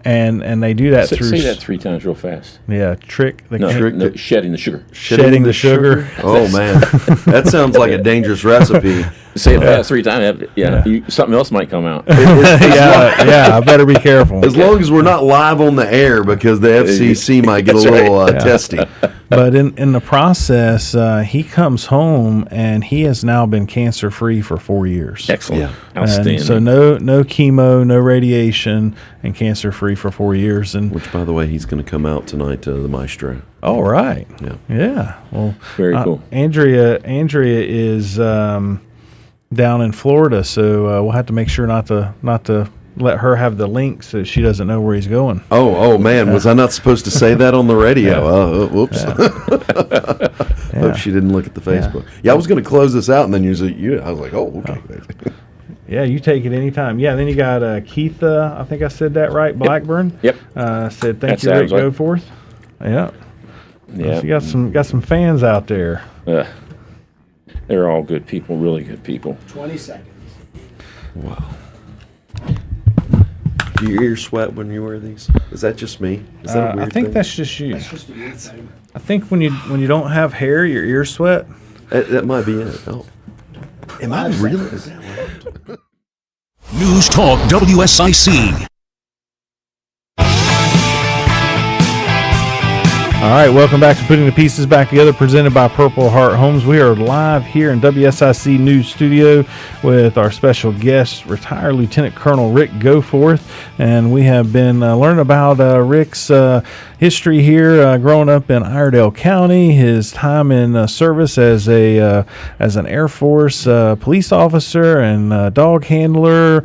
And they do that through. Say that 3 times real fast. Yeah, shedding the sugar. Shedding the sugar. Oh man, that sounds like a dangerous recipe. Say it fast 3 times. Yeah. Something else might come out. I better be careful. As long as we're not live on the air, because the FCC might get a little testy. But in the process, he comes home and he has now been cancer free for 4 years. Excellent. Yeah. Outstanding. And so no chemo, no radiation, and cancer free for 4 years. And which, by the way, he's going to come out tonight to the Maestro. All right. Yeah. Yeah. Well, very cool. Andrea is down in Florida, so we'll have to make sure not to let her have the link so she doesn't know where he's going. Oh man, was I not supposed to say that on the radio? Whoops. Hope she didn't look at the Facebook. Yeah, I was going to close this out, and then I was like, oh, okay. Yeah, you take it anytime. Yeah, then you got Keith, I think I said that right, Blackburn. Yep. Said thank you, Rick Goforth. Yeah. Yeah. So you got some fans out there. They're all good people, really good people. 20 seconds. Wow. Do your ears sweat when you wear these? Is that just me? Is that a weird I think thing? that's just you. That's just a weird thing. I think when you don't have hair, your ears sweat. That might be it. Oh. Am I really? News Talk WSIC. All right, welcome back to Putting the Pieces Back Together, presented by Purple Heart Homes. We are live here in WSIC News Studio with our special guest, retired Lieutenant Colonel Rick Goforth, and we have been learning about Rick's history here, growing up in Iredell County, his time in service as an Air Force police officer and dog handler,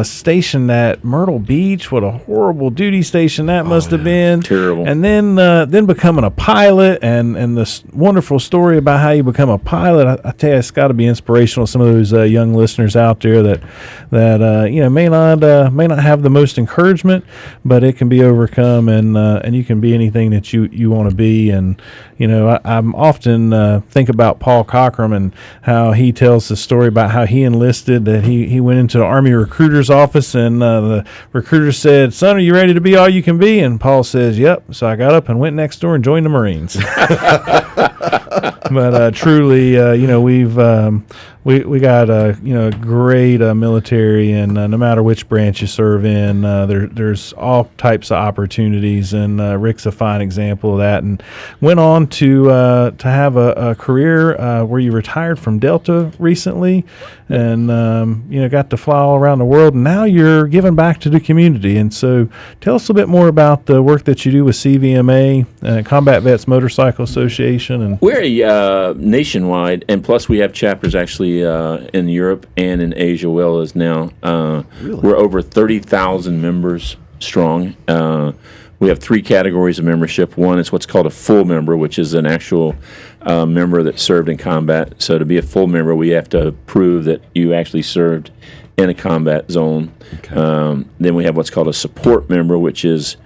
stationed at Myrtle Beach. What a horrible duty station that must have been. Terrible. And then becoming a pilot, and this wonderful story about how you become a pilot. I tell you, it's got to be inspirational to some of those young listeners out there that may not have the most encouragement, but it can be overcome, and you can be anything that you want to be. And I'm often think about Paul Cockrum and how he tells the story about how he enlisted, that he went into the Army recruiter's office, and the recruiter said, "Son, are you ready to be all you can be?" And Paul says, "Yep." So I got up and went next door and joined the Marines. But truly, we got a great military, and no matter which branch you serve in, there's all types of opportunities, and Rick's a fine example of that. And went on to have a career where you retired from Delta recently, and got to fly all around the world. And now you're giving back to the community. And so, tell us a bit more about the work that you do with CVMA, Combat Vets Motorcycle Association. And we're nationwide, and plus we have chapters actually in Europe and in Asia, well as now. We're over 30,000 members strong. We have 3 categories of membership. One is what's called a full member, which is an actual member that served in combat. So to be a full member, we have to prove that you actually served in a combat zone. Then we have what's called a support member, which is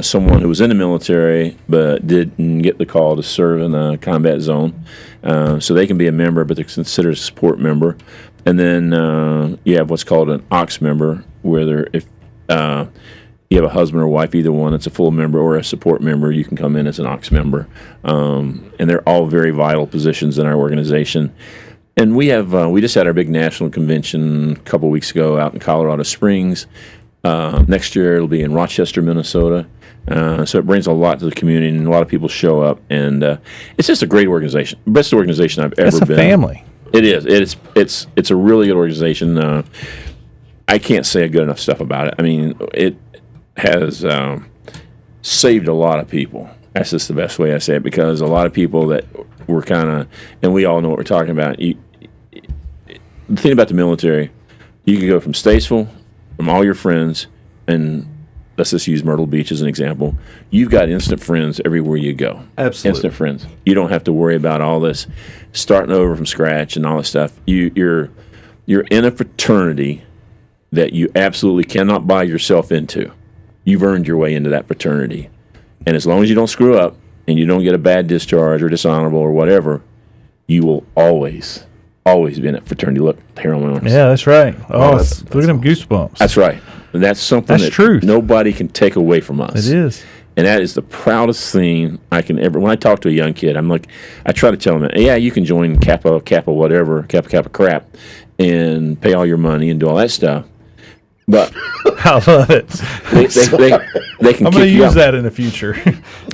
someone who was in the military but didn't get the call to serve in a combat zone. So they can be a member, but they're considered a support member. And then you have what's called an aux member, where if you have a husband or wife, either one, that's a full member or a support member, you can come in as an aux member. And they're all very vital positions in our organization. And we have we just had our big national convention a couple weeks ago out in Colorado Springs. Next year it'll be in Rochester, Minnesota. So it brings a lot to the community, and a lot of people show up. And it's just a great organization, best organization I've ever been. It's a family. It is. It's a really good organization. I can't say good enough stuff about it. I mean, it has saved a lot of people. That's just the best way I say it, because a lot of people that were kind of, and we all know what we're talking about. The thing about the military, you can go from Statesville, from all your friends, and let's just use Myrtle Beach as an example. You've got instant friends everywhere you go. Absolutely. Instant friends. You don't have to worry about all this starting over from scratch and all this stuff. You're in a fraternity that you absolutely cannot buy yourself into. You've earned your way into that fraternity. And as long as you don't screw up and you don't get a bad discharge or dishonorable or whatever, you will always be in that fraternity. Look, hair on my arms. Yeah, that's right. Oh, that's look at them goosebumps. That's right. And that's something That's that truth. nobody can take away from us. It is. And that is the proudest thing I can ever. When I talk to a young kid, I'm like, I try to tell them, yeah, you can join Kappa whatever, Kappa crap, and pay all your money and do all that stuff. But I love it. they can I'm going kick to you use out. that in the future.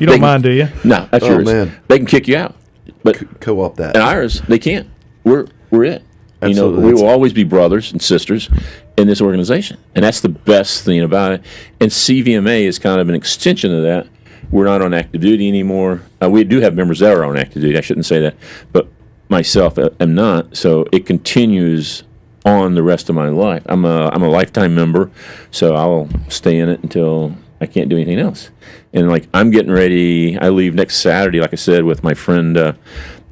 You don't mind, do you? No, that's Oh, yours. man. They can kick you out. But Co-op that. and ours, they can't. We're it. Absolutely. We will always be brothers and sisters in this organization, and that's the best thing about it. And CVMA is kind of an extension of that. We're not on active duty anymore. We do have members that are on active duty. I shouldn't say that, but myself am not. So it continues on the rest of my life. I'm a lifetime member, so I'll stay in it until I can't do anything else. And like I'm getting ready. I leave next Saturday, like I said, with my friend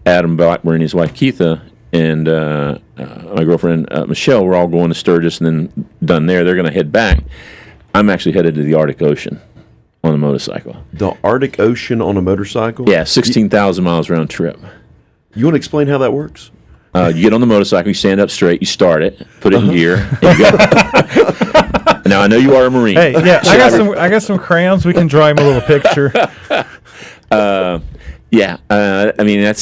Adam Blackburn and his wife Keitha, and my girlfriend Michelle. We're all going to Sturgis and then done there. They're going to head back. I'm actually headed to the Arctic Ocean on a motorcycle. The Arctic Ocean on a motorcycle? Yeah, 16,000 miles round trip. You want to explain how that works? You get on the motorcycle, you stand up straight, you start it, put it in gear, and you go. Now I know you are a Marine. Hey, yeah, I got some crayons. We can draw him a little picture. I mean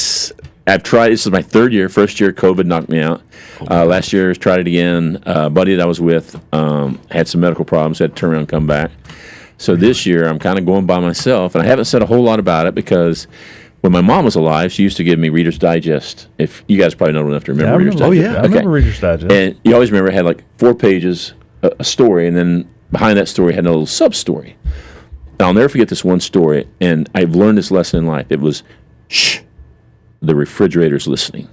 I've tried. This is my third year. First year, COVID knocked me out. Last year, tried it again. A buddy that I was with had some medical problems, had to turn around and come back. So this year, I'm kind of going by myself, and I haven't said a whole lot about it because when my mom was alive, she used to give me Reader's Digest. If you guys probably know enough to remember Reader's Digest. Oh yeah, I remember Reader's Digest. And you always remember it had like 4 pages, a story, and then behind that story had a little sub-story. And I'll never forget this one story, and I've learned this lesson in life. It was, shh, the refrigerator's listening.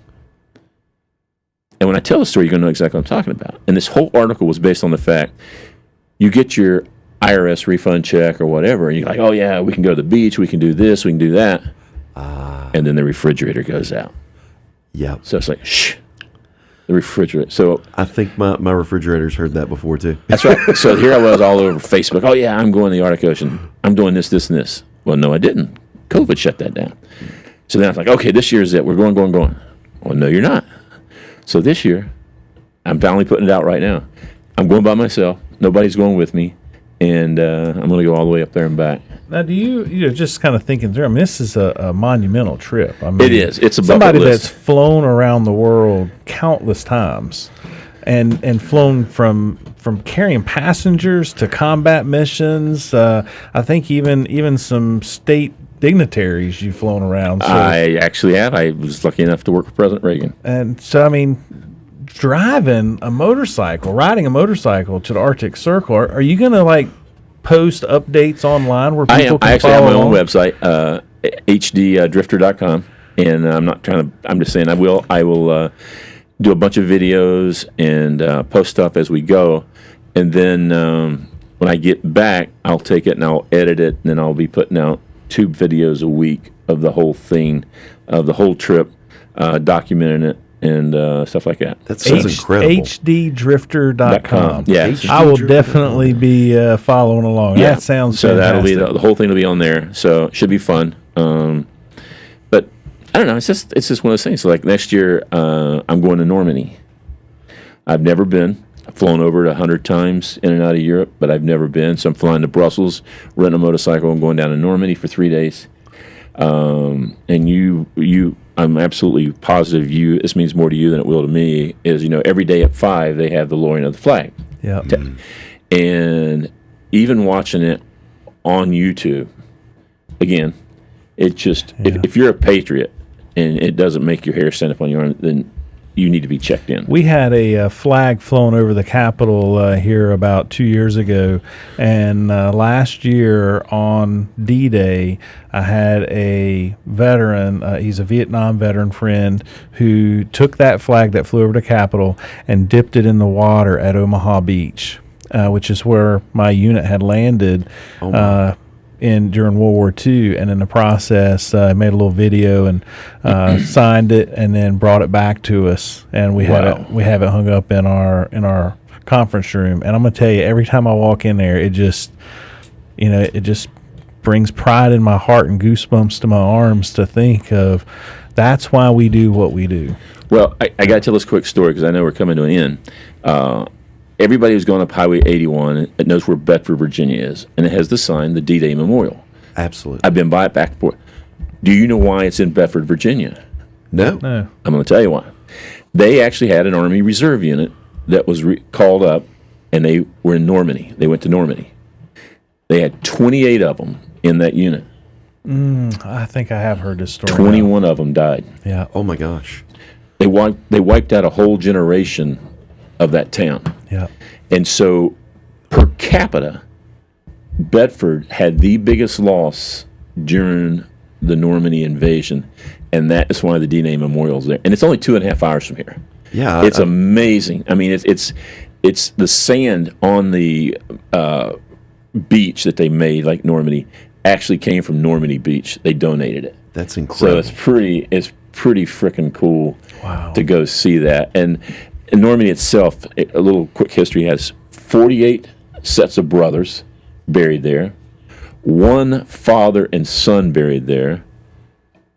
And when I tell the story, you're going to know exactly what I'm talking about. And this whole article was based on the fact you get your IRS refund check or whatever, and you're like, oh yeah, we can go to the beach, we can do this, we can do that. And then the refrigerator goes out. Yeah. So it's like, shh, the refrigerator. So I think my refrigerator's heard that before too. that's right. So here I was all over Facebook. Oh yeah, I'm going to the Arctic Ocean. I'm doing this, this, and this. Well, no, I didn't. COVID shut that down. So then I was like, okay, this year is it. We're going. Well, no, you're not. So this year, I'm finally putting it out right now. I'm going by myself. Nobody's going with me. And I'm going to go all the way up there and back. Now, do you just kind of thinking through? I mean, this is a monumental trip. I mean, it is. It's a somebody bucket list. that's flown around the world countless times, and flown from carrying passengers to combat missions. I think even some state dignitaries you've flown around. So, I actually have. I was lucky enough to work with President Reagan. and so I mean, riding a motorcycle to the Arctic Circle. Are you going to like post updates online where people can I actually have follow my own along? website, hddrifter.com, And I'm not trying to. I'm just saying I will do a bunch of videos and post stuff as we go, and then when I get back, I'll take it and I'll edit it, and then I'll be putting out 2 videos a week of the whole thing, of the whole trip, documenting it and stuff like that. That sounds incredible. HDDrifter.com. Yeah, I will definitely be following along. Yeah. That sounds so. fantastic. That'll be the whole thing will be on there. So it should be fun. But I don't know. It's just one of those things. So like next year, I'm going to Normandy. I've never been. I've flown over it 100 times in and out of Europe, but I've never been. So I'm flying to Brussels, renting a motorcycle, and going down to Normandy for 3 days. And I'm absolutely positive this means more to you than it will to me, is, every day at 5, they have the lowering of the flag. Yeah. And even watching it on YouTube, again, it just, if you're a patriot and it doesn't make your hair stand up on your arm, then you need to be checked in. We had a flag flown over the Capitol here about 2 years ago, and last year on D-Day, I had a veteran, he's a Vietnam veteran friend, who took that flag that flew over the Capitol and dipped it in the water at Omaha Beach, which is where my unit had landed during World War II, and in the process, I made a little video and signed it, and then brought it back to us, and we have it hung up in our conference room. And I'm gonna tell you, every time I walk in there, it just brings pride in my heart and goosebumps to my arms to think of that's why we do what we do. Well, I got to tell this quick story because I know we're coming to an end. Everybody who's going up Highway 81 knows where Bedford, Virginia is, and it has the sign, the D-Day Memorial. Absolutely. I've been by it back and forth. Do you know why it's in Bedford, Virginia? No. I'm going to tell you why. They actually had an Army Reserve unit that was called up, and they were in Normandy. They went to Normandy. They had 28 of them in that unit. I think I have heard this story. 21 of them died. Yeah. Oh my gosh. They wiped out a whole generation of that town. Yeah. And so, per capita, Bedford had the biggest loss during the Normandy invasion, and that is one of the D-Day memorials there. And it's only 2.5 hours from here. Yeah. It's amazing. I mean, it's the sand on the beach that they made, like Normandy, actually came from Normandy Beach. They donated it. That's incredible. So it's pretty freaking cool to go see that. And Normandy itself, a little quick history, has 48 sets of brothers buried there, 1 father and son buried there.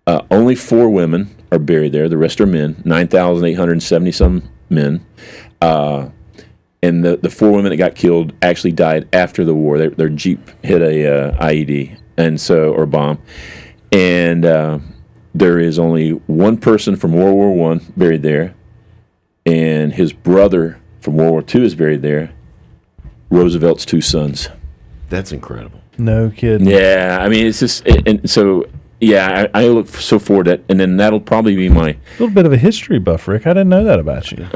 Only 4 women are buried there. The rest are men, 9,870-some men. And the 4 women that got killed actually died after the war. Their Jeep hit a IED or bomb. And there is only 1 person from World War I buried there. And his brother from World War II is buried there. Roosevelt's 2 sons. That's incredible. No kidding. Yeah, I mean, it's just, I look so forward to it, and then that'll probably be my... A little bit of a history buff, Rick. I didn't know that about you.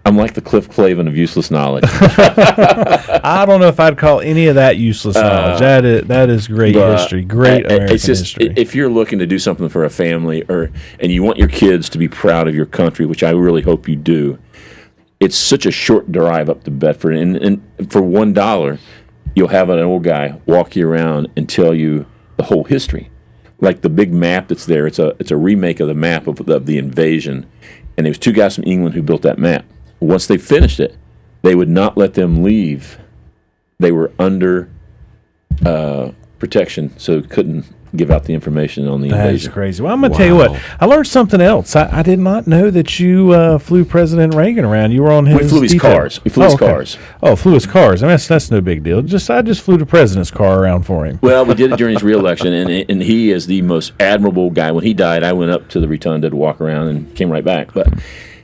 I'm like the Cliff Clavin of useless knowledge. I don't know if I'd call any of that useless knowledge. That is great history, great American history. If you're looking to do something for a family, and you want your kids to be proud of your country, which I really hope you do, it's such a short drive up to Bedford, and for $1, you'll have an old guy walk you around and tell you the whole history, like the big map that's there. It's a remake of the map of the invasion, and there was 2 guys from England who built that map. Once they finished it, they would not let them leave. They were under protection, so couldn't give out the information on the invasion. That is crazy. Well, I'm going to tell you what. I learned something else. I did not know that you flew President Reagan around. You were on his... We flew his cars. Oh, flew his cars. I mean, that's no big deal. I just flew the president's car around for him. Well, we did it during his re-election, and he is the most admirable guy. When he died, I went up to the rotunda to walk around and came right back. But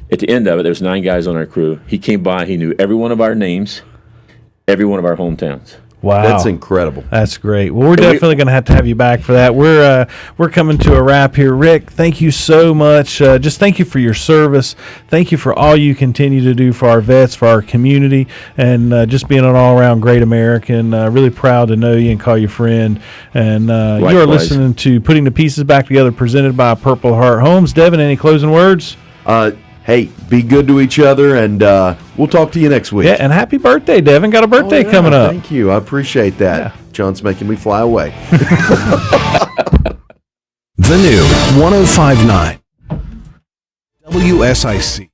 at the end of it, there was 9 guys on our crew. He came by. He knew every one of our names, every one of our hometowns. Wow, That's incredible. That's great. Well, we're definitely going to have you back for that. We're coming to a wrap here. Rick, thank you so much. Just thank you for your service. Thank you for all you continue to do for our vets, for our community, and just being an all-around great American. Really proud to know you and call you friend. And you are listening to Putting the Pieces Back Together, presented by Purple Heart Homes. Devin, any closing words? Hey, be good to each other, and we'll talk to you next week. Yeah, and happy birthday, Devin. Got a birthday coming up. Thank you. I appreciate that. Yeah. John's making me fly away. The new 105.9 WSIC.